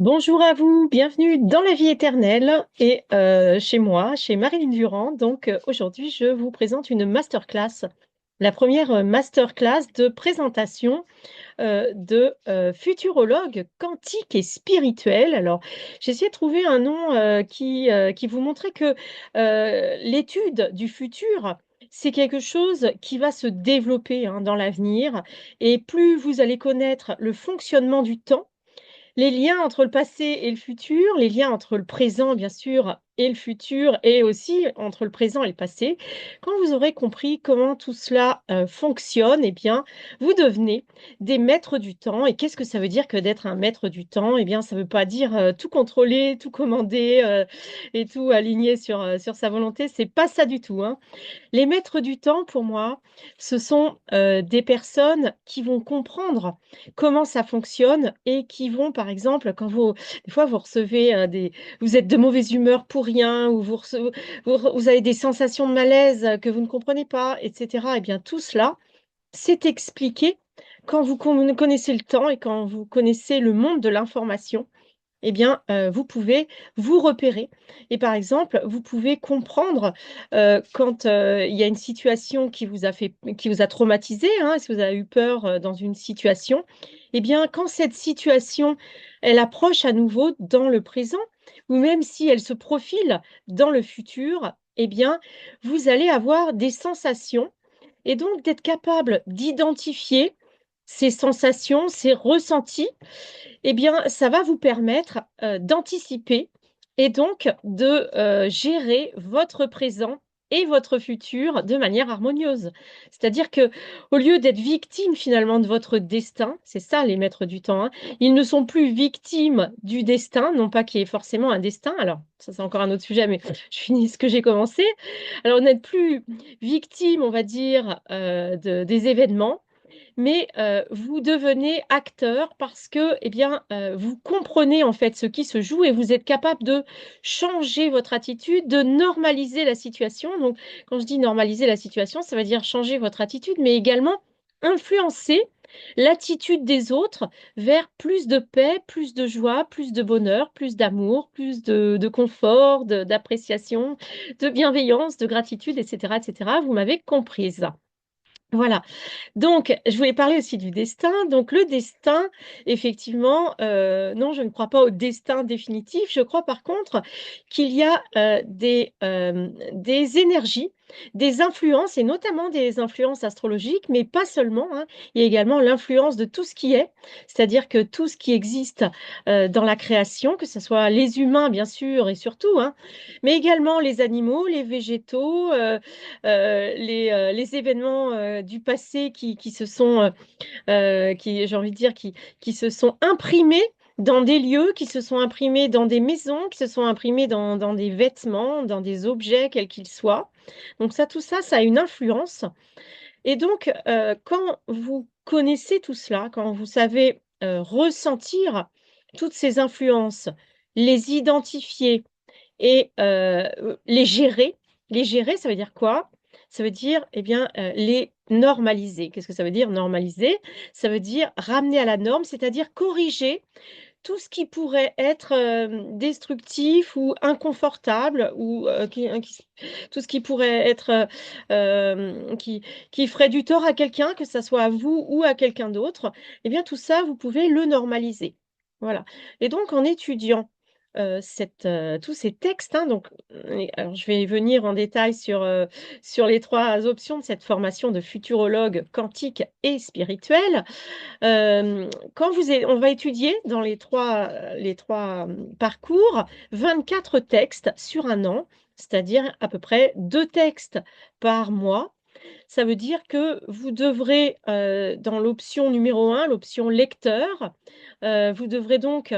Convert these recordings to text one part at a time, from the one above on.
Bonjour à vous, bienvenue dans la vie éternelle et chez moi, chez Marilyn Durand. Donc aujourd'hui, je vous présente une masterclass, la première masterclass de présentation de futurologue quantique et spirituel. Alors, j'ai essayé de trouver un nom qui vous montrait que l'étude du futur, c'est quelque chose qui va se développer dans l'avenir. Et plus vous allez connaître le fonctionnement du temps, les liens entre le passé et le futur, les liens entre le présent, bien sûr, et le futur, et aussi entre le présent et le passé. Quand vous aurez compris comment tout cela fonctionne, eh bien, vous devenez des maîtres du temps. Et qu'est-ce que ça veut dire que d'être un maître du temps? Eh bien, ça ne veut pas dire tout contrôler, tout commander et tout aligner sur sa volonté. C'est pas ça du tout, hein. Les maîtres du temps, pour moi, ce sont, des personnes qui vont comprendre comment ça fonctionne et qui vont, par exemple, quand vous des fois, vous recevez, vous êtes de mauvaise humeur pour rien ou vous avez des sensations de malaise, que vous ne comprenez pas et cetera et bien, tout cela, c'est expliqué quand vous connaissez le temps et quand vous connaissez le monde de l'information. Eh bien, vous pouvez vous repérer et par exemple, vous pouvez comprendre, quand, il y a une situation qui vous a traumatisé, hein, si vous avez eu peur, dans une situation, eh bien, quand cette situation, elle approche à nouveau dans le présent ou même si elle se profile dans le futur, eh bien, vous allez avoir des sensations et donc d'être capable d'identifier ces sensations, ces ressentis, eh bien, ça va vous permettre, d'anticiper et donc de, gérer votre présent et votre futur de manière harmonieuse. C'est-à-dire que, au lieu d'être victime finalement de votre destin, c'est ça les maîtres du temps, hein, ils ne sont plus victimes du destin, non pas qu'il y ait forcément un destin, alors ça c'est encore un autre sujet, mais je finis ce que j'ai commencé. Alors, n'être plus victime, on va dire, des événements, mais vous devenez acteur parce que, eh bien, vous comprenez en fait ce qui se joue et vous êtes capable de changer votre attitude, de normaliser la situation. Donc, quand je dis normaliser la situation, ça veut dire changer votre attitude, mais également influencer l'attitude des autres vers plus de paix, plus de joie, plus de bonheur, plus d'amour, plus de confort, d'appréciation, de bienveillance, de gratitude, etc., etc. Vous m'avez comprise. Voilà. Donc, je voulais parler aussi du destin. Donc, le destin, effectivement, non, je ne crois pas au destin définitif. Je crois par contre qu'il y a des énergies, des influences, et notamment des influences astrologiques, mais pas seulement, hein. Il y a également l'influence de tout ce qui est, c'est-à-dire que tout ce qui existe dans la création, que ce soit les humains, bien sûr, et surtout, hein, mais également les animaux, les végétaux, les événements, du passé qui se sont, qui j'ai envie de dire, qui se sont imprimés dans des lieux, qui se sont imprimés dans des maisons, qui se sont imprimés dans des vêtements, dans des objets, quels qu'ils soient. Donc ça, tout ça, ça a une influence et donc quand vous connaissez tout cela, quand vous savez, ressentir toutes ces influences, les identifier et les gérer, ça veut dire quoi? Ça veut dire, eh bien, les normaliser. Qu'est-ce que ça veut dire normaliser? Ça veut dire ramener à la norme, c'est-à-dire corriger tout ce qui pourrait être, destructif ou inconfortable ou, tout ce qui pourrait être, qui ferait du tort à quelqu'un, que ça soit à vous ou à quelqu'un d'autre, eh bien tout ça, vous pouvez le normaliser. Voilà et donc en étudiant, tous ces textes, hein, donc et alors je vais venir en détail sur les 3 options de cette formation de futurologue quantique et spirituel. Quand on va étudier dans les trois parcours 24 textes sur un an, c'est-à-dire à peu près 2 textes par mois. Ça veut dire que vous devrez, dans l'option numéro 1, l'option lecteur, vous devrez donc,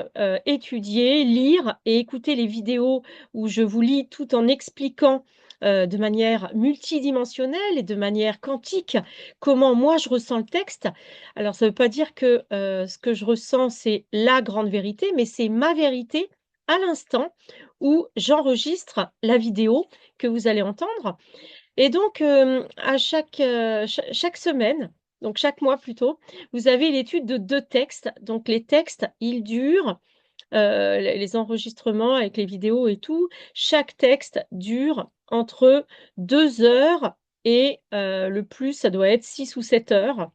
étudier, lire et écouter les vidéos où je vous lis tout en expliquant, de manière multidimensionnelle et de manière quantique, comment moi je ressens le texte. Alors ça ne veut pas dire que, ce que je ressens, c'est la grande vérité, mais c'est ma vérité à l'instant où j'enregistre la vidéo que vous allez entendre et donc, à chaque semaine, donc chaque mois plutôt, vous avez l'étude de 2 textes. Donc les textes, ils durent, les enregistrements avec les vidéos et tout, chaque texte dure entre 2 heures et le plus, ça doit être 6 ou 7 heures.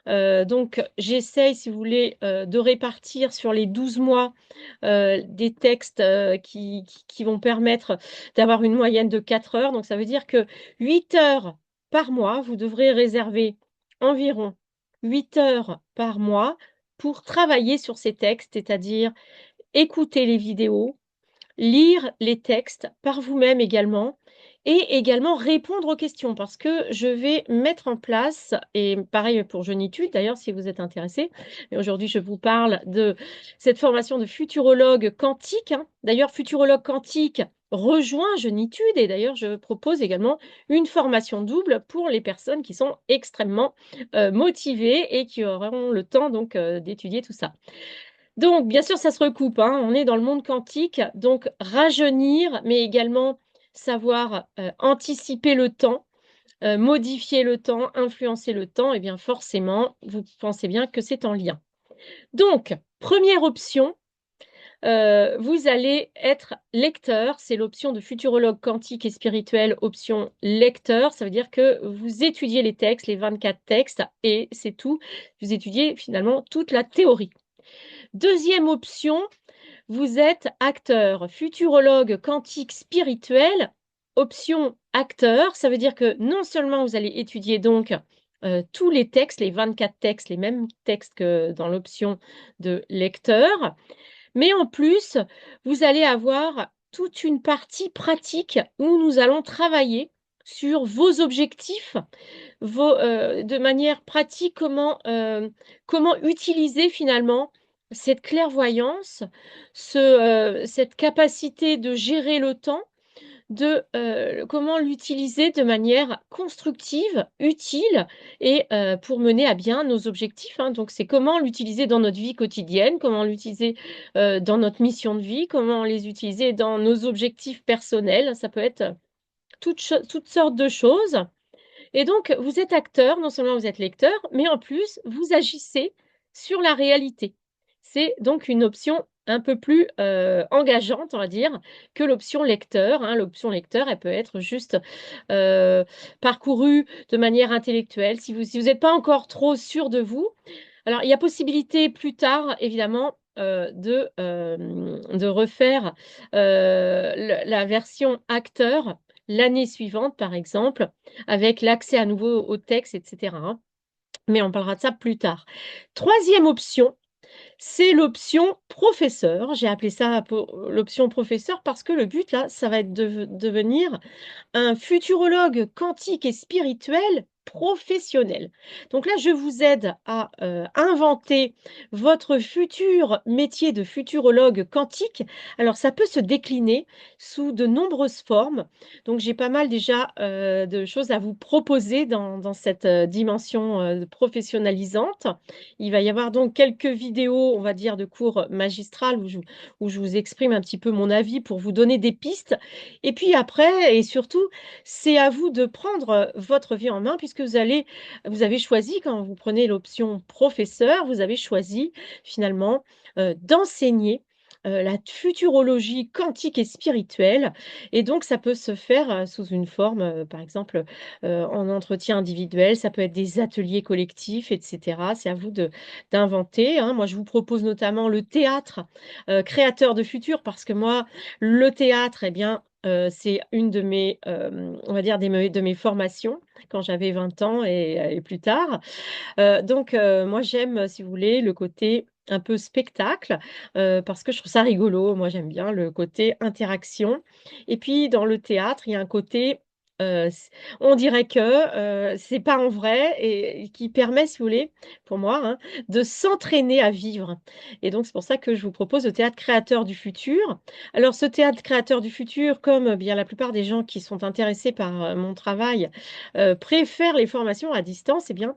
Donc j'essaye, si vous voulez, de répartir sur les 12 mois, des textes, qui vont permettre d'avoir une moyenne de 4 heures. Donc ça veut dire que 8 heures par mois, vous devrez réserver environ 8 heures par mois pour travailler sur ces textes, c'est-à-dire écouter les vidéos, lire les textes par vous-même également et également répondre aux questions parce que je vais mettre en place et pareil pour Jeunitude d'ailleurs si vous êtes intéressés. Mais aujourd'hui, je vous parle de cette formation de futurologue quantique, hein. D'ailleurs, futurologue quantique rejoint Jeunitude et d'ailleurs, je propose également une formation double pour les personnes qui sont extrêmement, motivées et qui auront le temps donc, d'étudier tout ça. Donc, bien sûr, ça se recoupe, hein. On est dans le monde quantique, donc rajeunir, mais également savoir, anticiper le temps, modifier le temps, influencer le temps et bien forcément, vous pensez bien que c'est en lien. Donc, première option, vous allez être lecteur, c'est l'option de futurologue quantique et spirituel, option lecteur. Ça veut dire que vous étudiez les textes, les 24 textes et c'est tout. Vous étudiez finalement toute la théorie. Deuxième option, vous êtes acteur, futurologue quantique spirituel, option acteur. Ça veut dire que non seulement vous allez étudier donc tous les textes, les 24 textes, les mêmes textes que dans l'option de lecteur, mais en plus, vous allez avoir toute une partie pratique où nous allons travailler sur vos objectifs, de manière pratique, comment utiliser finalement cette clairvoyance, cette capacité de gérer le temps, comment l'utiliser de manière constructive, utile et pour mener à bien nos objectifs, hein. Donc c'est comment l'utiliser dans notre vie quotidienne, comment l'utiliser, dans notre mission de vie, comment les utiliser dans nos objectifs personnels. Ça peut être toutes sortes de choses. Et donc, vous êtes acteur, non seulement vous êtes lecteur, mais en plus, vous agissez sur la réalité. C'est donc une option un peu plus engageante, on va dire, que l'option lecteur, hein. L'option lecteur, elle peut être juste euh, parcourue de manière intellectuelle. Si vous n'êtes pas encore trop sûr de vous, alors il y a possibilité plus tard, évidemment, de refaire la version acteur l'année suivante, par exemple, avec l'accès à nouveau au texte, etc., hein. Mais on parlera de ça plus tard. Troisième option, c'est l'option professeur. J'ai appelé ça l'option professeur parce que le but, là, ça va être de devenir un futurologue quantique et spirituel professionnel. Donc là, je vous aide à inventer votre futur métier de futurologue quantique. Alors, ça peut se décliner sous de nombreuses formes. Donc, j'ai pas mal déjà de choses à vous proposer dans cette dimension professionnalisante. Il va y avoir donc quelques vidéos, on va dire, de cours magistral où je vous exprime un petit peu mon avis pour vous donner des pistes. Et puis après, et surtout, c'est à vous de prendre votre vie en main puisque vous avez choisi, quand vous prenez l'option professeur, vous avez choisi finalement d'enseigner la futurologie quantique et spirituelle. Et donc, ça peut se faire sous une forme, par exemple, en entretien individuel, ça peut être des ateliers collectifs, etc. C'est à vous d'inventer, hein. Moi, je vous propose notamment le théâtre créateur de futur parce que moi, le théâtre, eh bien, c'est une de mes, on va dire de mes formations quand j'avais 20 ans et plus tard. Donc moi j'aime, si vous voulez, le côté un peu spectacle, parce que je trouve ça rigolo. Moi j'aime bien le côté interaction et puis dans le théâtre, il y a un côté, c on dirait que, c'est pas en vrai et qui permet, si vous voulez, pour moi, hein, de s'entraîner à vivre et donc c'est pour ça que je vous propose le théâtre créateur du futur. Alors ce théâtre créateur du futur, comme bien la plupart des gens qui sont intéressés par, mon travail, préfèrent les formations à distance, eh bien,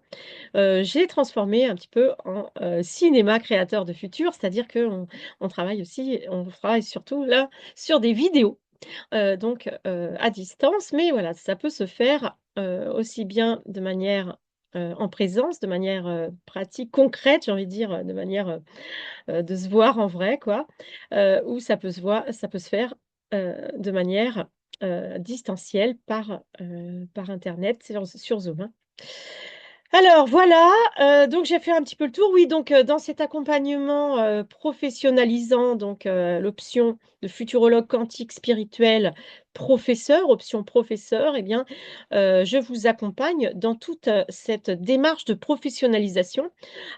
j'ai transformé un petit peu en, cinéma créateur de futur, c'est-à-dire on travaille aussi on travaille surtout là sur des vidéos, donc à distance, mais voilà, ça peut se faire, aussi bien de manière en présence, de manière, pratique, concrète, j'ai envie de dire, de manière, de se voir en vrai quoi, ou ça peut se faire, de manière, distancielle par internet sur Zoom, hein. Alors voilà, donc j'ai fait un petit peu le tour. Oui, donc dans cet accompagnement, professionnalisant, donc l'option de futurologue quantique spirituel professeur, option professeur, eh bien, je vous accompagne dans toute, cette démarche de professionnalisation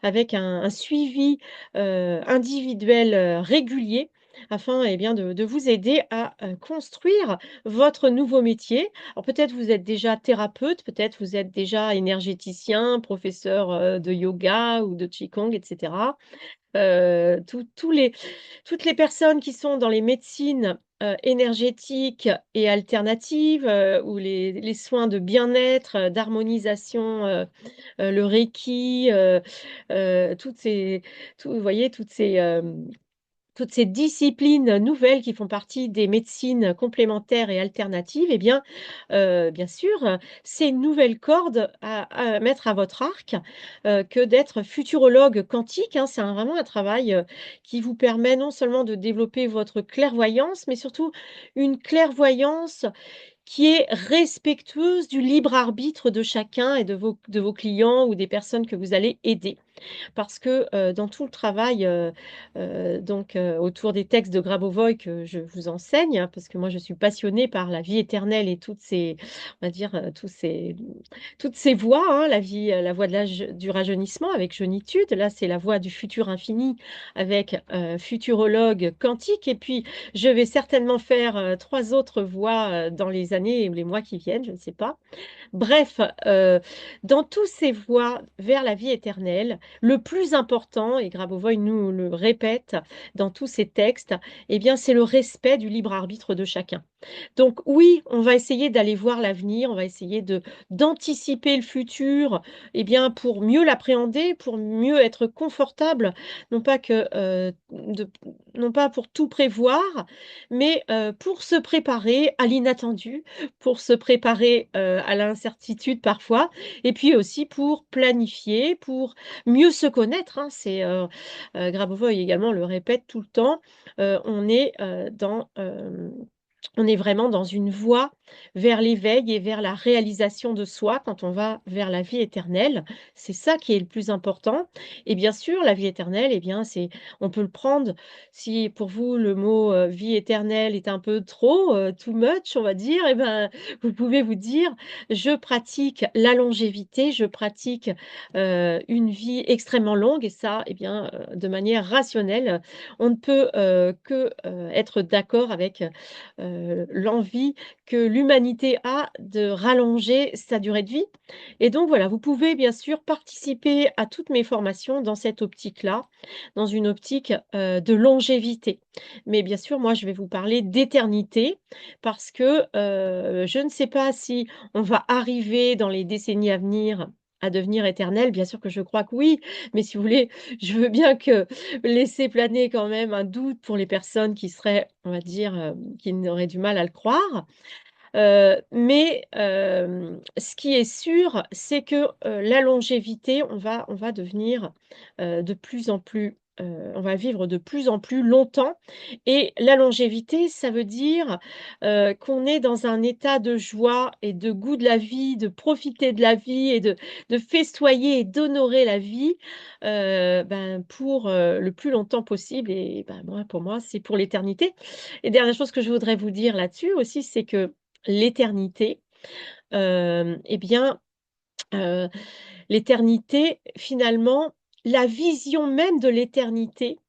avec un suivi, individuel, régulier afin, eh bien, de vous aider à, construire votre nouveau métier. Alors peut-être vous êtes déjà thérapeute, peut-être vous êtes déjà énergéticien, professeur, de yoga ou de qigong et cetera. Tous les toutes les personnes qui sont dans les médecines, énergétiques et alternatives, ou les soins de bien-être, d'harmonisation, le reiki, toutes ces tout vous voyez toutes ces disciplines nouvelles qui font partie des médecines complémentaires et alternatives, eh bien, bien sûr, c'est une nouvelle corde à mettre à votre arc, que d'être futurologue quantique, hein. C'est vraiment un travail, qui vous permet non seulement de développer votre clairvoyance, mais surtout une clairvoyance qui est respectueuse du libre arbitre de chacun et de vos clients ou des personnes que vous allez aider. Parce que, dans tout le travail, autour des textes de Grabovoi que je vous enseigne, hein, parce que moi je suis passionnée par la vie éternelle et toutes ces on va dire, toutes ces voies, hein, la voie de du rajeunissement avec Jeunitude. Là, c'est la voie du futur infini avec, futurologue quantique et puis je vais certainement faire, 3 autres voies, dans les années ou les mois qui viennent, je ne sais pas. Bref, dans tous ces voies vers la vie éternelle, le plus important, et Grabovoi nous le répète dans tous ses textes, eh bien, c'est le respect du libre arbitre de chacun. Donc oui, on va essayer d'aller voir l'avenir, on va essayer de d'anticiper le futur, eh bien, pour mieux l'appréhender, pour mieux être confortable, non pas que, non pas pour tout prévoir, mais, pour se préparer à l'inattendu, pour se préparer, à l'incertitude parfois et puis aussi pour planifier, pour mieux se connaître, hein. Grabovoi également le répète tout le temps, on est, on est vraiment dans une voie vers l'éveil et vers la réalisation de soi quand on va vers la vie éternelle. C'est ça qui est le plus important et bien sûr, la vie éternelle, eh bien, c'est on peut le prendre si pour vous le mot, vie éternelle est un peu trop, too much on va dire, eh ben, vous pouvez vous dire: «Je pratique la longévité, je pratique, une vie extrêmement longue» et ça, eh bien, de manière rationnelle, on ne peut, que, être d'accord avec, l'envie que l'humanité a de rallonger sa durée de vie et donc voilà, vous pouvez bien sûr participer à toutes mes formations dans cette optique-là, dans une optique, de longévité. Mais bien sûr, moi, je vais vous parler d'éternité parce que, je ne sais pas si on va arriver dans les décennies à venir à devenir éternel. Bien sûr que je crois que oui, mais si vous voulez, je veux bien que laisser planer quand même un doute pour les personnes qui seraient, on va dire, qui n'auraient du mal à le croire. Ce qui est sûr, c'est que, la longévité, on va devenir, de plus en plus, on va vivre de plus en plus longtemps et la longévité, ça veut dire, qu'on est dans un état de joie et de goût de la vie, de profiter de la vie et de festoyer et d'honorer la vie, pour, le plus longtemps possible et moi, pour moi, c'est pour l'éternité et dernière chose que je voudrais vous dire là-dessus aussi, c'est que l'éternité, et bien, heu, l'éternité, finalement, la vision même de l'éternité,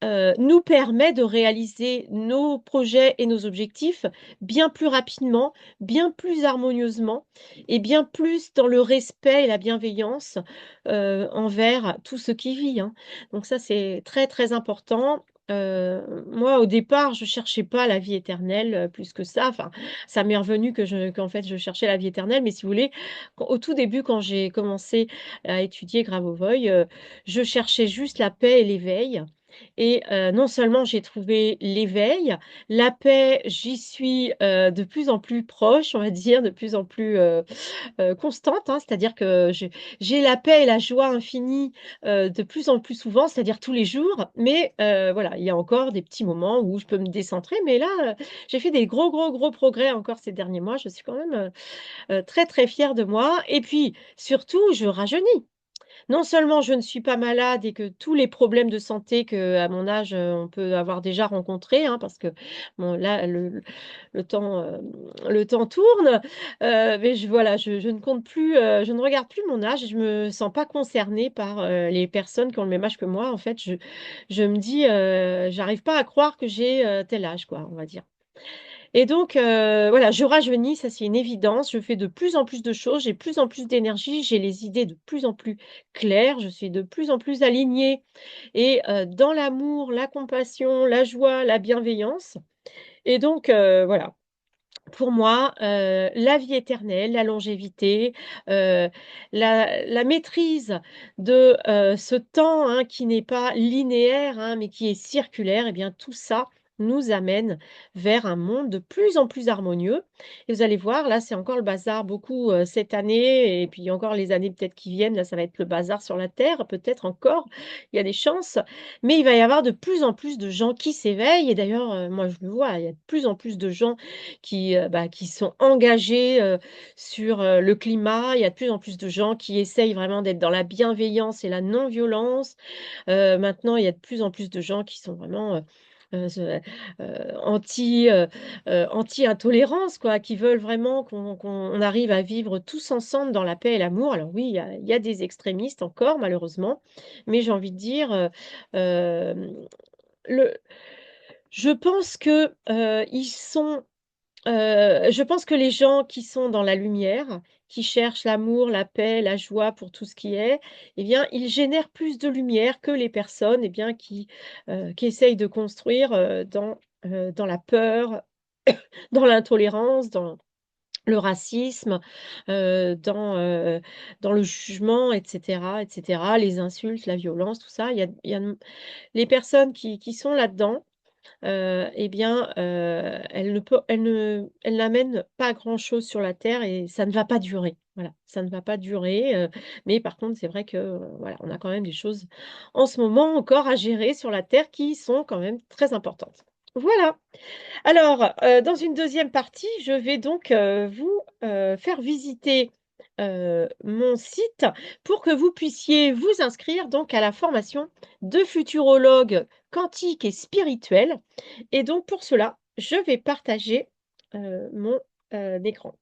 nous permet de réaliser nos projets et nos objectifs bien plus rapidement, bien plus harmonieusement et bien plus dans le respect et la bienveillance, envers tout ce qui vit, hein. Donc ça, c'est très, très important. Moi, au départ, je cherchais pas la vie éternelle, plus que ça. Enfin, ça m'est revenu qu'en fait, je cherchais la vie éternelle, mais si vous voulez, au tout début, quand j'ai commencé à étudier Grabovoi, je cherchais juste la paix et l'éveil et non seulement j'ai trouvé l'éveil, la paix, j'y suis, de plus en plus proche, on va dire, de plus en plus, constante, hein. C'est-à-dire que j'ai la paix et la joie infinie, de plus en plus souvent, c'est-à-dire tous les jours. Mais voilà, il y a encore des petits moments où je peux me décentrer, mais là, j'ai fait des gros, gros, gros progrès encore ces derniers mois. Je suis quand même, très, très fière de moi et puis surtout, je rajeunis. Non seulement je ne suis pas malade et que tous les problèmes de santé qu'à mon âge, on peut avoir déjà rencontrés, hein, parce que bon là le temps tourne, mais voilà, je ne compte plus, je ne regarde plus mon âge et je me sens pas concernée par, les personnes qui ont le même âge que moi. En fait, je me dis, «J'arrive pas à croire que j'ai, tel âge», quoi, on va dire. Et donc voilà, je rajeunis, ça c'est une évidence. Je fais de plus en plus de choses, j'ai de plus en plus d'énergie, j'ai les idées de plus en plus claires, je suis de plus en plus alignée et dans l'amour, la compassion, la joie, la bienveillance et donc voilà. Pour moi, la vie éternelle, la longévité, la maîtrise de, ce temps, hein, qui n'est pas linéaire, hein, mais qui est circulaire et bien tout ça nous amène vers un monde de plus en plus harmonieux et vous allez voir, là, c'est encore le bazar beaucoup, cette année et puis encore les années peut-être qui viennent, là, ça va être le bazar sur la terre, peut-être encore, il y a des chances, mais il va y avoir de plus en plus de gens qui s'éveillent et d'ailleurs, moi je le vois, il y a de plus en plus de gens qui sont engagés, sur, le climat. Il y a de plus en plus de gens qui essayent vraiment d'être dans la bienveillance et la non-violence. Maintenant, il y a de plus en plus de gens qui sont vraiment, anti, anti-intolérance quoi, qui veulent vraiment qu'on arrive à vivre tous ensemble dans la paix et l'amour. Alors oui, il y a des extrémistes encore malheureusement, mais j'ai envie de dire, le je pense que, je pense que les gens qui sont dans la lumière, qui cherchent l'amour, la paix, la joie pour tout ce qui est, eh bien, ils génèrent plus de lumière que les personnes, eh bien, qui essayent de construire, dans la peur, dans l'intolérance, dans le racisme, dans le jugement et cetera, les insultes, la violence, tout ça. Il y a les personnes qui sont là-dedans, et bien, elles n'amènent pas grand-chose sur la terre et ça ne va pas durer. Voilà, ça ne va pas durer, mais par contre, c'est vrai que, voilà, on a quand même des choses en ce moment encore à gérer sur la terre qui sont quand même très importantes. Voilà. Alors, dans une deuxième partie, je vais donc, vous, faire visiter, mon site pour que vous puissiez vous inscrire donc à la formation de futurologue quantique et spirituel et donc pour cela, je vais partager, mon, écran.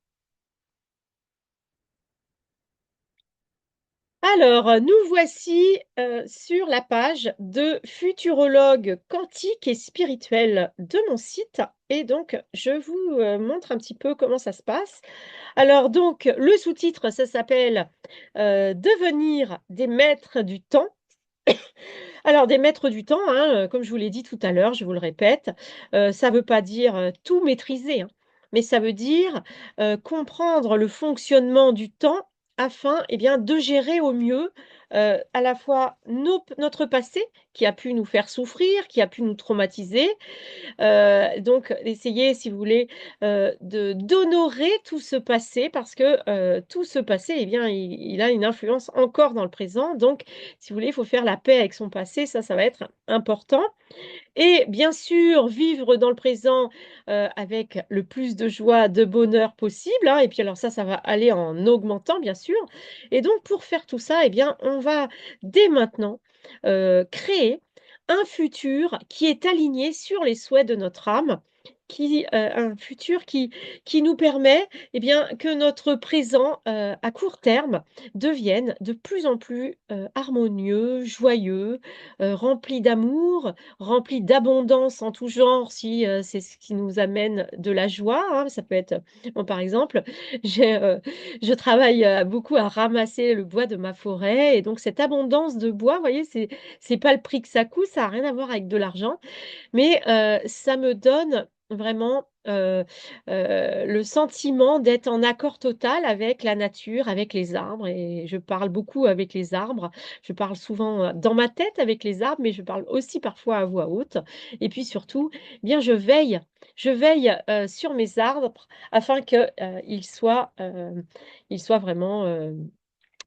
Alors, nous voici, sur la page de futurologue quantique et spirituel de mon site et donc je vous, montre un petit peu comment ça se passe. Alors donc le sous-titre, ça s'appelle, «Devenir des maîtres du temps». Alors des maîtres du temps, hein, comme je vous l'ai dit tout à l'heure, je vous le répète, ça ne veut pas dire, tout maîtriser, hein, mais ça veut dire, comprendre le fonctionnement du temps afin, eh bien, de gérer au mieux, à la fois notre passé qui a pu nous faire souffrir, qui a pu nous traumatiser, donc essayer, si vous voulez, d'honorer tout ce passé parce que, tout ce passé, eh bien, il a une influence encore dans le présent. Donc, si vous voulez, il faut faire la paix avec son passé, ça va être important. Et bien sûr, vivre dans le présent, avec le plus de joie, de bonheur possible, hein et puis alors ça va aller en augmentant bien sûr et donc pour faire tout ça, eh bien, on va dès maintenant, créer un futur qui est aligné sur les souhaits de notre âme, un futur qui nous permet, eh bien, que notre présent, à court terme devienne de plus en plus, harmonieux, joyeux, rempli d'amour, rempli d'abondance en tout genre si, c'est ce qui nous amène de la joie, hein. Ça peut être moi, par exemple, j'ai, je travaille, beaucoup à ramasser le bois de ma forêt et donc cette abondance de bois, vous voyez, c'est pas le prix que ça coûte, ça a rien à voir avec de l'argent, mais ça me donne vraiment, le sentiment d'être en accord total avec la nature, avec les arbres et je parle beaucoup avec les arbres. Je parle souvent, dans ma tête avec les arbres, mais je parle aussi parfois à voix haute et puis surtout, eh bien je veille, sur mes arbres afin que, ils soient vraiment,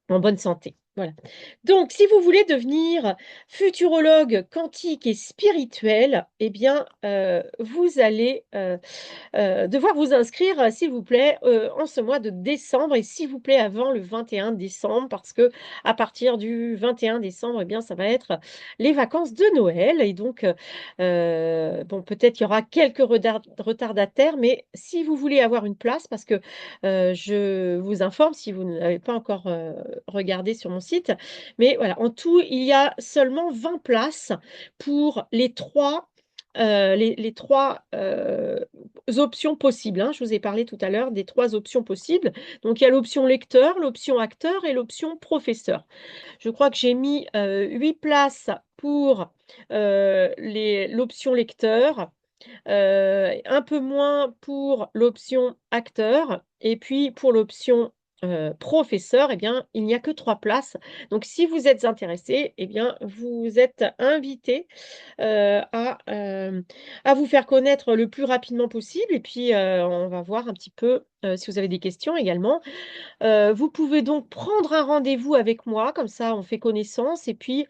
en bonne santé. Voilà. Donc si vous voulez devenir futurologue quantique et spirituel, eh bien, vous allez, devoir vous inscrire, s'il vous plaît, en ce mois de décembre et s'il vous plaît avant le 21 décembre parce que à partir du 21 décembre, eh bien, ça va être les vacances de Noël et donc bon, peut-être qu'il y aura quelques retardataires, mais si vous voulez avoir une place parce que, je vous informe si vous ne l'avez pas encore, regardé sur mon site, mais voilà, en tout, il y a seulement 20 places pour les 3 les 3 options possibles, hein. Je vous ai parlé tout à l'heure des 3 options possibles. Donc il y a l'option lecteur, l'option acteur et l'option professeur. Je crois que j'ai mis, 8 places pour, l'option lecteur, un peu moins pour l'option acteur et puis pour l'option, professeur et bien, il n'y a que 3 places. Donc si vous êtes intéressé et bien, vous êtes invité à vous faire connaître le plus rapidement possible et puis, on va voir un petit peu, si vous avez des questions également. Vous pouvez donc prendre un rendez-vous avec moi, comme ça on fait connaissance et puis,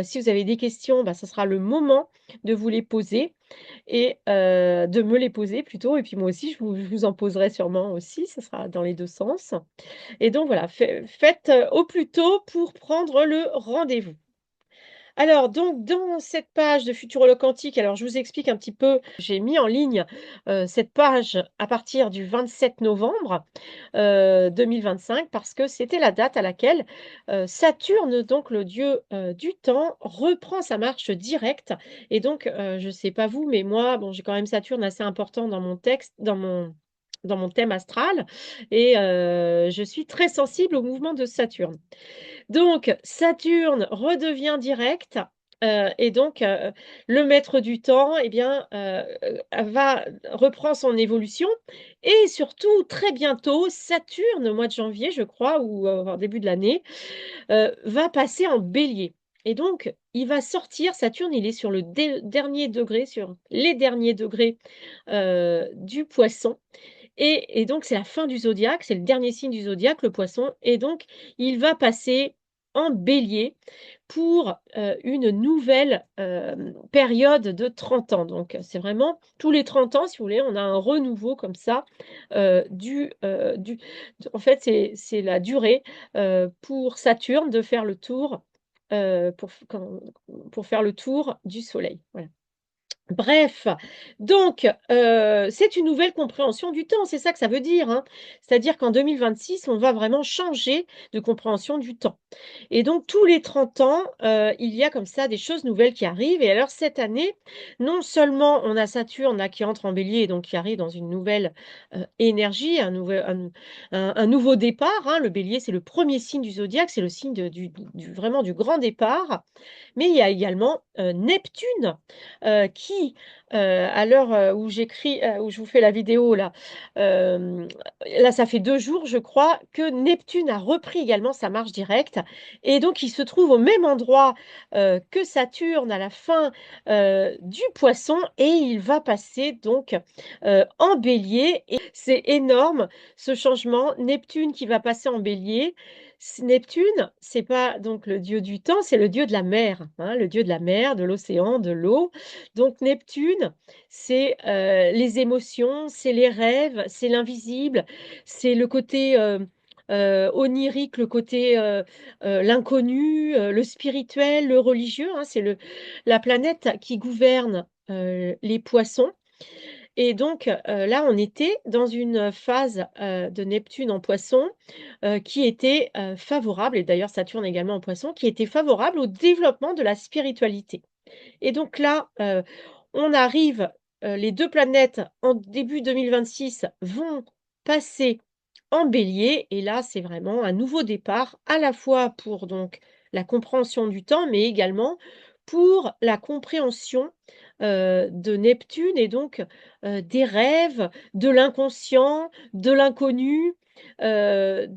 si vous avez des questions, bah, ça sera le moment de vous les poser et de me les poser plutôt et puis moi aussi je vous en poserai sûrement aussi, ça sera dans les 2 sens et donc voilà, faites, au plus tôt pour prendre le rendez-vous. Alors donc dans cette page de Futurologue Quantique, alors je vous explique un petit peu, j'ai mis en ligne, cette page à partir du 27 novembre, 2025 parce que c'était la date à laquelle, Saturne, donc le dieu, du temps, reprend sa marche directe et donc, je ne sais pas vous, mais moi, bon, j'ai quand même Saturne assez important dans mon texte dans mon thème astral et je suis très sensible au mouvement de Saturne. Donc Saturne redevient direct, et donc le maître du temps et bien, va reprend son évolution et surtout très bientôt Saturne, au mois de janvier je crois ou en début de l'année, va passer en Bélier et donc il va sortir Saturne, il est sur le dernier degré, sur les derniers degrés, du Poisson et donc c'est la fin du zodiaque, c'est le dernier signe du zodiaque, le Poisson et donc il va passer en Bélier pour, une nouvelle, période de 30 ans. Donc c'est vraiment tous les 30 ans, si vous voulez, on a un renouveau comme ça, en fait, c'est la durée, pour Saturne de faire le tour, pour faire le tour du soleil. Voilà. Bref, donc c'est une nouvelle compréhension du temps, c'est ça que ça veut dire, hein. C'est-à-dire qu'en 2026, on va vraiment changer de compréhension du temps et donc tous les 30 ans, il y a comme ça des choses nouvelles qui arrivent et alors cette année, non seulement on a Saturne là qui entre en Bélier et donc qui arrive dans une nouvelle, énergie, un nouveau départ, hein. Le Bélier, c'est le premier signe du zodiaque, c'est le signe de du vraiment du grand départ, mais il y a également, Neptune qui, à l'heure, où j'écris, où je vous fais la vidéo là, là ça fait 2 jours je crois que Neptune a repris également sa marche directe et donc il se trouve au même endroit, que Saturne à la fin, du Poisson et il va passer donc, en Bélier et c'est énorme ce changement. Neptune qui va passer en Bélier. Neptune, c'est pas donc le dieu du temps, c'est le dieu de la mer, hein, le dieu de la mer, de l'océan, de l'eau donc Neptune, c'est, les émotions, c'est les rêves, c'est l'invisible, c'est le côté, onirique, le côté, l'inconnu, le spirituel, le religieux, hein. C'est la planète qui gouverne, les poissons et donc, là, on était dans une phase, de Neptune en Poisson, qui était, favorable et d'ailleurs Saturne également en Poisson, qui était favorable au développement de la spiritualité. Et donc là, on arrive, les 2 planètes en début 2026 vont passer en Bélier et là, c'est vraiment un nouveau départ à la fois pour donc la compréhension du temps, mais également pour la compréhension, de Neptune et donc, des rêves, de l'inconscient, de l'inconnu, de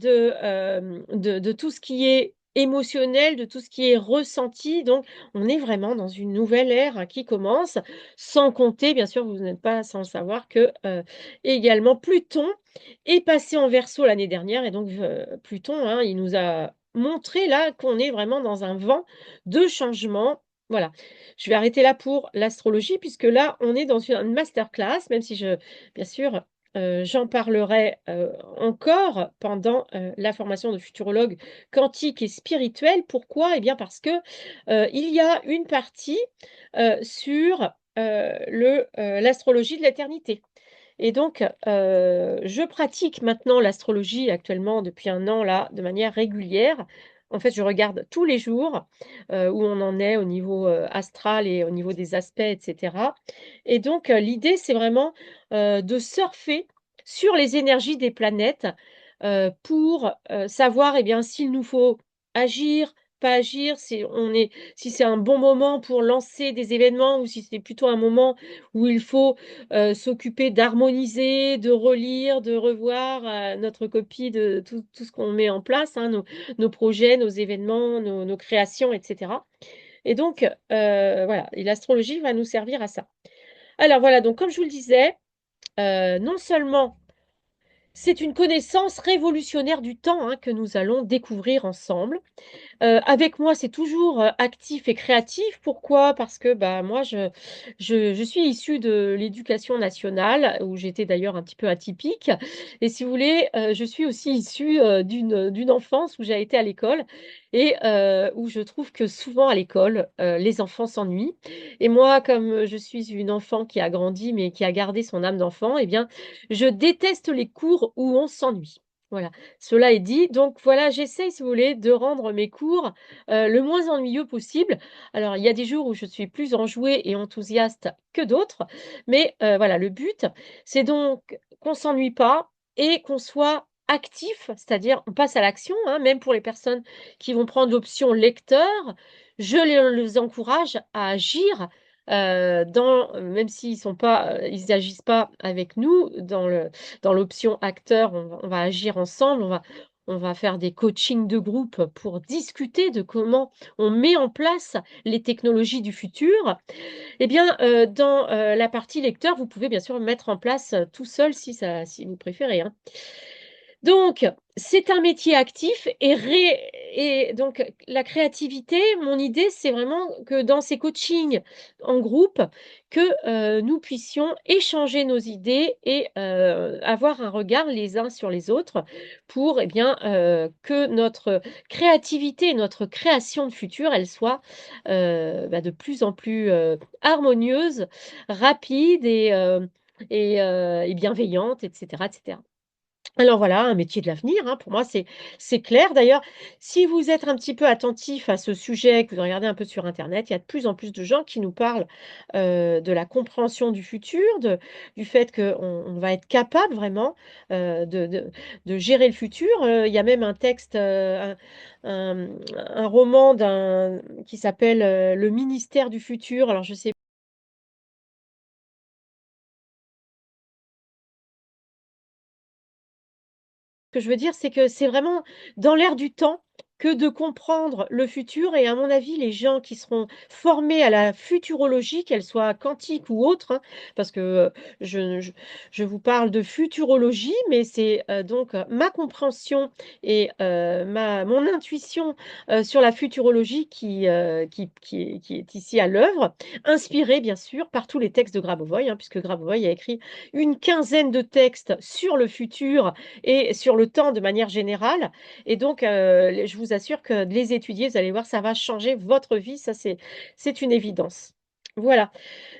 tout ce qui est émotionnel, de tout ce qui est ressenti. Donc on est vraiment dans une nouvelle ère, hein, qui commence, sans compter, bien sûr, vous n'êtes pas sans le savoir que, également Pluton est passé en Verseau l'année dernière et donc Pluton, hein, il nous a montré là qu'on est vraiment dans un vent de changement. Voilà. Je vais arrêter là pour l'astrologie puisque là, on est dans une masterclass, même si bien sûr, j'en parlerai, encore pendant, la formation de futurologue quantique et spirituel. Pourquoi? Eh bien parce que, il y a une partie, sur, l'astrologie de l'éternité. Et donc, je pratique maintenant l'astrologie actuellement depuis 1 an là, de manière régulière. En fait, je regarde tous les jours, où on en est au niveau, astral et au niveau des aspects et cetera. Et donc, l'idée, c'est vraiment, de surfer sur les énergies des planètes, pour, savoir, eh bien, s'il nous faut agir, pas agir, si c'est un bon moment pour lancer des événements ou si c'est plutôt un moment où il faut s'occuper d'harmoniser, de relire, de revoir, notre copie de tout ce qu'on met en place, hein, nos projets, nos événements, nos créations et cetera. Et donc, voilà, et l'astrologie va nous servir à ça. Alors voilà, donc comme je vous le disais, non seulement c'est une connaissance révolutionnaire du temps, hein, que nous allons découvrir ensemble. Avec moi, c'est toujours, actif et créatif. Pourquoi? Parce que, bah, moi, je suis issue de l'éducation nationale, où j'étais d'ailleurs un petit peu atypique et si vous voulez, je suis aussi issue, d'une enfance où j'ai été à l'école et où je trouve que souvent à l'école, les enfants s'ennuient et moi, comme je suis une enfant qui a grandi, mais qui a gardé son âme d'enfant et bien, je déteste les cours où on s'ennuie. Voilà. Cela est dit, donc voilà, j'essaye, si vous voulez, de rendre mes cours, le moins ennuyeux possible. Alors, il y a des jours où je suis plus enjouée et enthousiaste que d'autres, mais voilà, le but, c'est donc qu'on ne s'ennuie pas et qu'on soit actif, c'est-à-dire on passe à l'action, hein, même pour les personnes qui vont prendre l'option lecteur, je les encourage à agir, même s'ils sont pas, ils agissent pas avec nous dans l'option acteur, on va agir ensemble, on va faire des coachings de groupe pour discuter de comment on met en place les technologies du futur. Eh bien, dans, la partie lecteur, vous pouvez bien sûr mettre en place, tout seul si vous préférez, hein. Donc, c'est un métier actif et donc la créativité, mon idée, c'est vraiment que dans ces coachings en groupe, que, nous puissions échanger nos idées et avoir un regard les uns sur les autres pour, eh bien, que notre créativité et notre création de futur, elle soit, bah, de plus en plus, harmonieuse, rapide et bienveillante et cetera et cetera. Alors voilà, un métier de l'avenir, hein, pour moi, c'est clair. D'ailleurs, si vous êtes un petit peu attentif à ce sujet, que vous regardez un peu sur internet, il y a de plus en plus de gens qui nous parlent, de la compréhension du futur, du fait qu'on va être capable vraiment, de gérer le futur. Il y a même un texte, un roman qui s'appelle, «Le ministère du futur». Alors je sais. Ce que je veux dire, c'est que c'est vraiment dans l'air du temps que de comprendre le futur et à mon avis, les gens qui seront formés à la futurologie, qu'elle soit quantique ou autre, hein, parce que, je vous parle de futurologie, mais c'est, donc, ma compréhension et ma mon intuition, sur la futurologie qui est ici à l'œuvre, inspirée bien sûr par tous les textes de Grabovoi, hein, puisque Grabovoi a écrit une quinzaine de textes sur le futur et sur le temps de manière générale et donc je vous assure que de les étudier, vous allez voir, ça va changer votre vie, ça c'est une évidence. Voilà.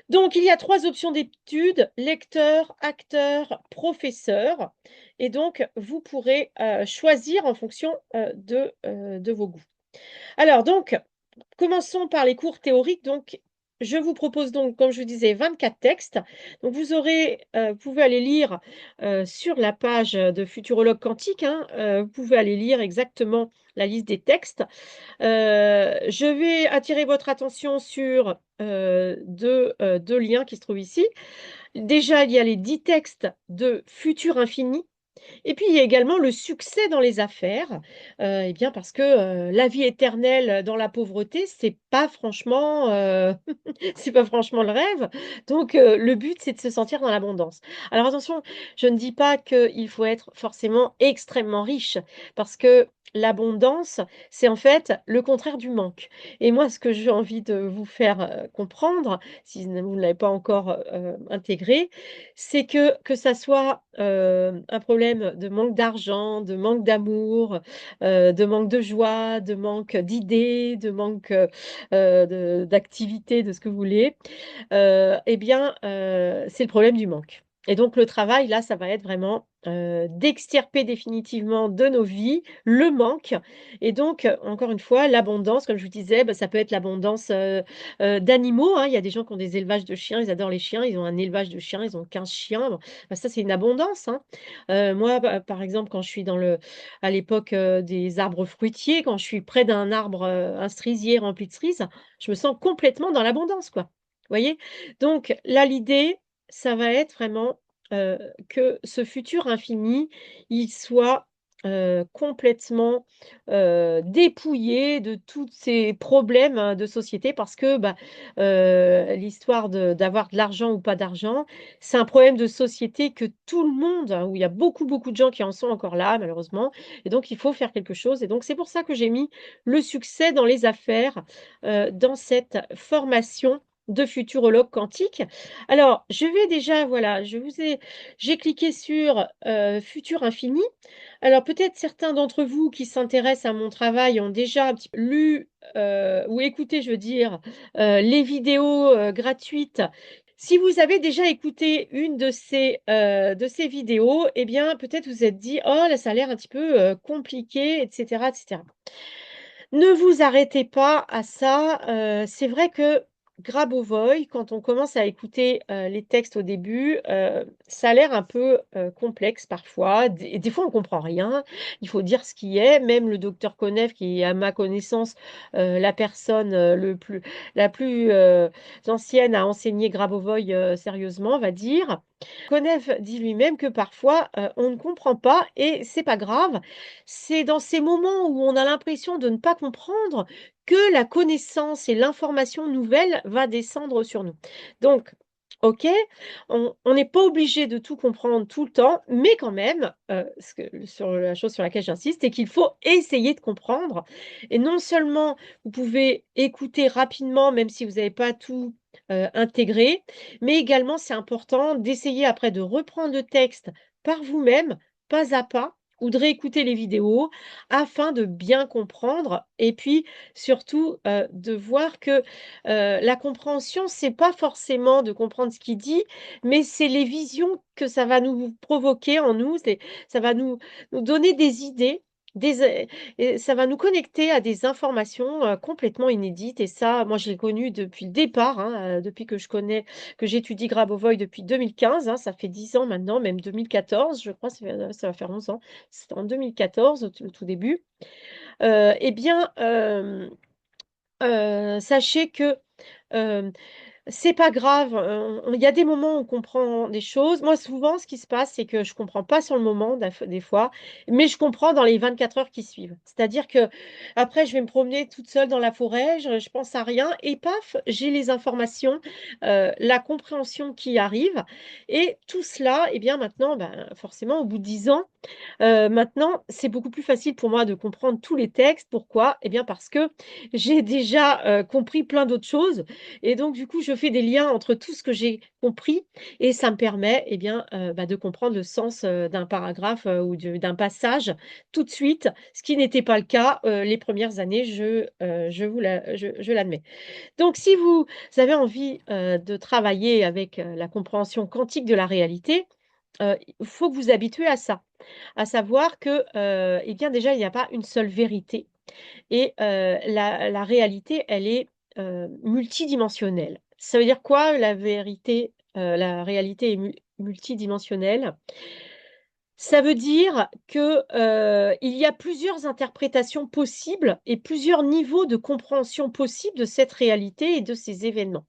Donc il y a 3 options d'études: lecteur, acteur, professeur et donc vous pourrez, choisir en fonction, de vos goûts. Alors donc, commençons par les cours théoriques donc je vous propose donc, comme je vous disais, 24 textes. Donc vous pouvez aller lire sur la page de Futurologue Quantique, hein, vous pouvez aller lire exactement la liste des textes. Je vais attirer votre attention sur deux liens qui se trouvent ici. Déjà, il y a les 10 textes de Futur Infini. Et puis, il y a également le succès dans les affaires, eh bien, parce que, la vie éternelle dans la pauvreté, c'est pas franchement, c'est pas franchement le rêve. Donc, le but, c'est de se sentir dans l'abondance. Alors attention, je ne dis pas qu'il faut être forcément extrêmement riche, parce que l'abondance, c'est en fait le contraire du manque. Et moi, ce que j'ai envie de vous faire, comprendre, si vous ne l'avez pas encore, intégré, c'est que ça soit, un problème de manque d'argent, de manque d'amour, de manque de joie, de manque d'idées, de manque, de d'activité, de ce que vous voulez, eh bien, c'est le problème du manque. Et donc le travail, là, ça va être vraiment, d'extirper définitivement de nos vies le manque et donc, encore une fois, l'abondance, comme je vous disais, bah, ça peut être l'abondance, d'animaux, hein. Il y a des gens qui ont des élevages de chiens, ils adorent les chiens, ils ont un élevage de chiens, ils ont 15 chiens. Bon, bah, ça, c'est une abondance, hein. Moi, bah, par exemple, quand je suis à l'époque, des arbres fruitiers, quand je suis près d'un arbre, un cerisier rempli de cerises, je me sens complètement dans l'abondance, quoi. Voyez? Donc là, l'idée, ça va être vraiment, heu, que ce futur infini, il soit, complètement, dépouillé de tous ces problèmes, de société parce que, bah, l'histoire d'avoir de l'argent ou pas d'argent, c'est un problème de société que tout le monde où il y a beaucoup, beaucoup de gens qui en sont encore là malheureusement et donc il faut faire quelque chose et donc c'est pour ça que j'ai mis le succès dans les affaires, dans cette formation de futurologue quantique. Alors, je vais déjà, voilà, j'ai cliqué sur Futur Infini. Alors, peut-être certains d'entre vous qui s'intéressent à mon travail ont déjà un petit peu lu ou écouté, je veux dire, les vidéos gratuites. Si vous avez déjà écouté une de ces vidéos, eh bien, peut-être vous vous êtes dit, oh là, ça a l'air un petit peu compliqué, etc., etc. Ne vous arrêtez pas à ça, c'est vrai que Grabovoi, quand on commence à écouter, les textes au début, ça a l'air un peu, complexe parfois. Des fois, on comprend rien. Il faut dire ce qui est. Même le docteur Konev, qui est à ma connaissance, la personne, la plus, ancienne à enseigner Grabovoi, sérieusement, va dire. Konev dit lui-même que parfois, on ne comprend pas et c'est pas grave. C'est dans ces moments où on a l'impression de ne pas comprendre que la connaissance et l'information nouvelle va descendre sur nous. Donc, OK, on n'est pas obligé de tout comprendre tout le temps, mais quand même, sur la chose sur laquelle j'insiste, c'est qu'il faut essayer de comprendre et non seulement vous pouvez écouter rapidement, même si vous n'avez pas tout, intégré, mais également c'est important d'essayer après de reprendre le texte par vous-même, pas à pas ou de réécouter les vidéos afin de bien comprendre et puis surtout, de voir que, la compréhension, c'est pas forcément de comprendre ce qu'il dit, mais c'est les visions que ça va nous provoquer en nous, ça va nous donner des idées, et ça va nous connecter à des informations, complètement inédites et ça, moi, je l'ai connu depuis le départ, hein, depuis que j'étudie Grabovoi depuis 2015, hein, ça fait 10 ans maintenant, même 2014, je crois, ça va faire 11 ans. C'était en 2014, au tout début. Eh bien, sachez que, hem c'est pas grave, il y a des moments où on comprend des choses. Moi, souvent, ce qui se passe, c'est que je comprends pas sur le moment des fois, mais je comprends dans les 24 heures qui suivent. C'est-à-dire que après, je vais me promener toute seule dans la forêt, je pense à rien et paf, j'ai les informations, la compréhension qui arrive et tout cela, eh bien, maintenant, ben, forcément, au bout de 10 ans, maintenant, c'est beaucoup plus facile pour moi de comprendre tous les textes. Pourquoi? Eh bien, parce que j'ai déjà, compris plein d'autres choses et donc du coup, je fais des liens entre tout ce que j'ai compris et ça me permet, eh bien, bah, de comprendre le sens, d'un paragraphe, ou d'un passage tout de suite, ce qui n'était pas le cas, les premières années, je l'admets. Donc si vous avez envie, de travailler avec, la compréhension quantique de la réalité, il faut que vous habituez à ça. À savoir que, eh bien, déjà, il n'y a pas une seule vérité et la réalité, elle est, multidimensionnelle. Ça veut dire quoi la vérité, la réalité est multidimensionnelle? Ça veut dire que, il y a plusieurs interprétations possibles et plusieurs niveaux de compréhension possibles de cette réalité et de ces événements.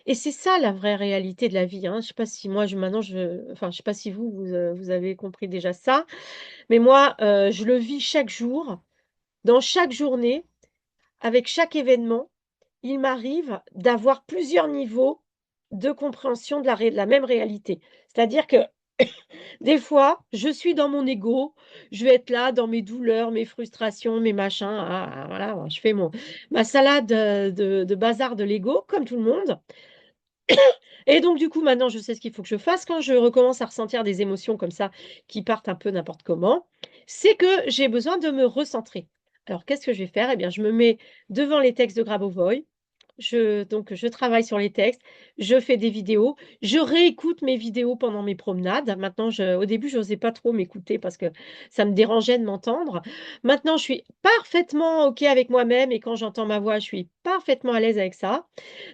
Et c'est ça la vraie réalité de la vie, hein. Je sais pas si moi je maintenant je enfin je sais pas si vous avez compris déjà ça, mais moi, je le vis chaque jour, dans chaque journée, avec chaque événement, il m'arrive d'avoir plusieurs niveaux de compréhension de la même réalité. C'est-à-dire que des fois, je suis dans mon ego, je vais être là dans mes douleurs, mes frustrations, mes machins, voilà, je fais mon ma salade, de bazar de l'ego comme tout le monde. Et donc du coup, maintenant, je sais ce qu'il faut que je fasse quand je recommence à ressentir des émotions comme ça, qui partent un peu n'importe comment, c'est que j'ai besoin de me recentrer. Alors qu'est-ce que je vais faire? Eh bien, je me mets devant les textes de Grabovoi, je travaille sur les textes, je fais des vidéos, je réécoute mes vidéos pendant mes promenades. Maintenant, au début, je n'osais pas trop m'écouter parce que ça me dérangeait de m'entendre. Maintenant, je suis parfaitement OK avec moi-même et quand j'entends ma voix, je suis parfaitement à l'aise avec ça.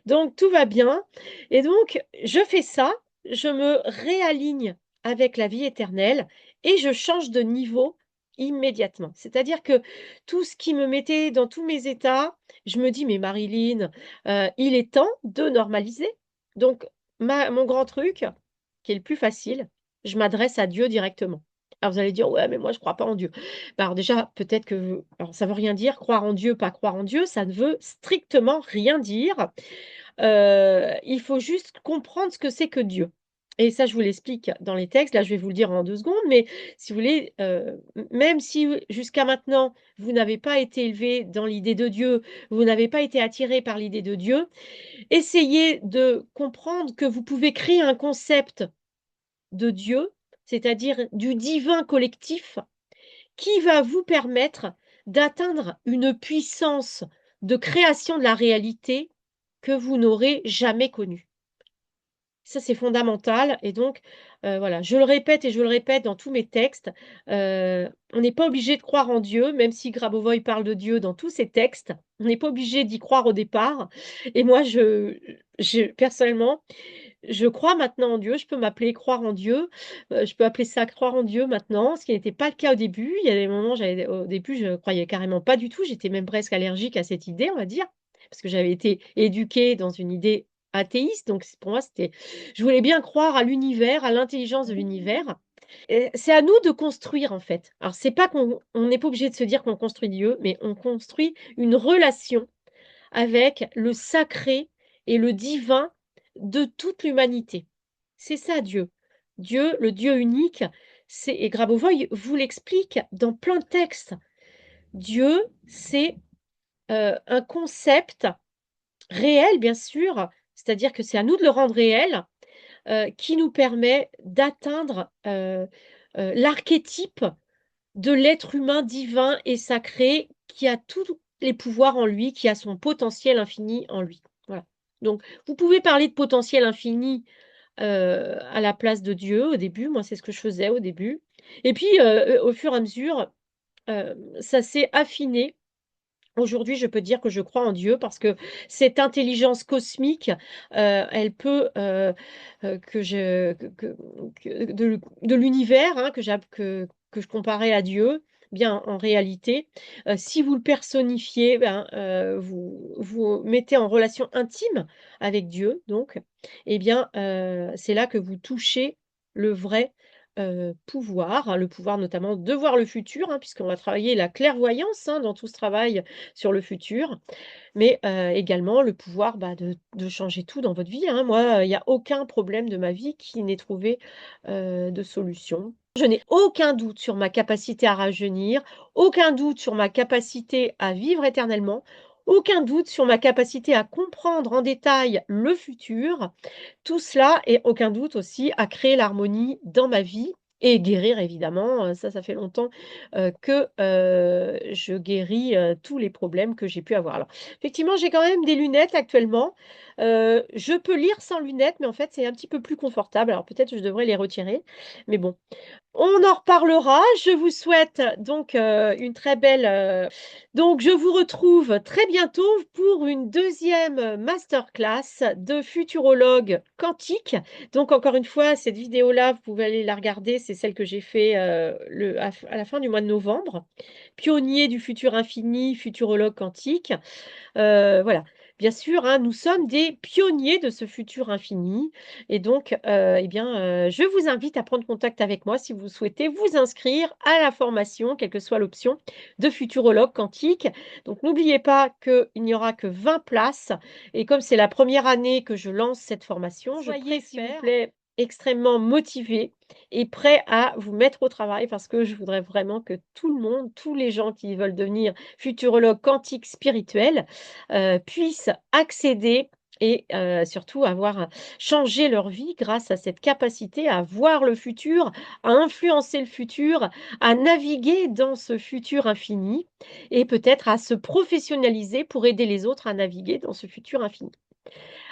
Donc tout va bien et donc je fais ça, je me réaligne avec la vie éternelle et je change de niveau immédiatement. C'est-à-dire que tout ce qui me mettait dans tous mes états, je me dis: «Mais Marilyn, il est temps de normaliser». Donc ma mon grand truc, qui est le plus facile, je m'adresse à Dieu directement. Alors vous allez dire: «Ouais, mais moi je crois pas en Dieu». Bah, alors déjà, peut-être que alors ça veut rien dire, croire en Dieu, pas croire en Dieu, ça ne veut strictement rien dire. Il faut juste comprendre ce que c'est que Dieu et ça, je vous l'explique dans les textes. Là, je vais vous le dire en 2 secondes, mais si vous voulez, même si jusqu'à maintenant, vous n'avez pas été élevé dans l'idée de Dieu, vous n'avez pas été attiré par l'idée de Dieu, essayez de comprendre que vous pouvez créer un concept de Dieu, c'est-à-dire du divin collectif, qui va vous permettre d'atteindre une puissance de création de la réalité que vous n'aurez jamais connue. Ça, c'est fondamental et donc voilà, je le répète et je le répète dans tous mes textes, on n'est pas obligé de croire en Dieu, même si Grabovoi parle de Dieu dans tous ses textes. On n'est pas obligé d'y croire au départ et moi je personnellement, je crois maintenant en Dieu, je peux m'appeler croire en Dieu, je peux appeler ça croire en Dieu maintenant, ce qui n'était pas le cas au début. Il y a des moments, au début, je croyais carrément pas du tout, j'étais même presque allergique à cette idée, on va dire, parce que j'avais été éduquée dans une idée athéiste, donc pour moi, c'était je voulais bien croire à l'univers, à l'intelligence de l'univers et c'est à nous de construire, en fait. Alors c'est pas on n'est pas obligé de se dire qu'on construit Dieu, mais on construit une relation avec le sacré et le divin de toute l'humanité. C'est ça Dieu. Dieu, le Dieu unique, c'est et Grabovoi vous l'explique dans plein de textes. Dieu, c'est, un concept réel, bien sûr, c'est-à-dire que c'est à nous de le rendre réel, qui nous permet d'atteindre, l'archétype de l'être humain divin et sacré qui a tous les pouvoirs en lui, qui a son potentiel infini en lui. Voilà. Donc vous pouvez parler de potentiel infini, à la place de Dieu au début. Moi, c'est ce que je faisais au début et puis, au fur et à mesure, ça s'est affiné. Aujourd'hui, je peux dire que je crois en Dieu parce que cette intelligence cosmique, elle peut, que de l'univers, hein, que je comparais à Dieu, bien en réalité, si vous le personnifiez, ben, vous mettez en relation intime avec Dieu donc, eh bien, c'est là que vous touchez le vrai, pouvoir, hein, le pouvoir notamment de voir le futur, hein, puisqu'on va travailler la clairvoyance, hein, dans tout ce travail sur le futur, mais également le pouvoir, bah, de changer tout dans votre vie, hein. Moi, il y a aucun problème de ma vie qui n'ait trouvé, de solution. Je n'ai aucun doute sur ma capacité à rajeunir, aucun doute sur ma capacité à vivre éternellement, aucun doute sur ma capacité à comprendre en détail le futur. Tout cela et aucun doute aussi à créer l'harmonie dans ma vie et guérir évidemment, ça fait longtemps, que, je guéris, tous les problèmes que j'ai pu avoir. Alors effectivement, j'ai quand même des lunettes actuellement, je peux lire sans lunettes, mais en fait, c'est un petit peu plus confortable. Alors peut-être je devrais les retirer, mais bon. On en reparlera. Je vous souhaite donc une très belle. Donc, je vous retrouve très bientôt pour une deuxième masterclass de futurologue quantique. Donc, encore une fois, cette vidéo-là, vous pouvez aller la regarder. C'est celle que j'ai fait à la fin du mois de novembre. Pionnier du futur infini, futurologue quantique. Voilà. Bien sûr, hein, nous sommes des pionniers de ce futur infini et donc eh bien, je vous invite à prendre contact avec moi si vous souhaitez vous inscrire à la formation, quelle que soit l'option de futurologue quantique. Donc n'oubliez pas qu'il n'y aura que 20 places et comme c'est la première année que je lance cette formation, je Soyez, s'il vous préfère plaît, extrêmement motivé et prêt à vous mettre au travail parce que je voudrais vraiment que tout le monde, tous les gens qui veulent devenir futurologue quantique spirituel puissent accéder et surtout avoir changé leur vie grâce à cette capacité à voir le futur, à influencer le futur, à naviguer dans ce futur infini et peut-être à se professionnaliser pour aider les autres à naviguer dans ce futur infini.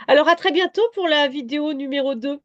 Alors à très bientôt pour la vidéo numéro 2.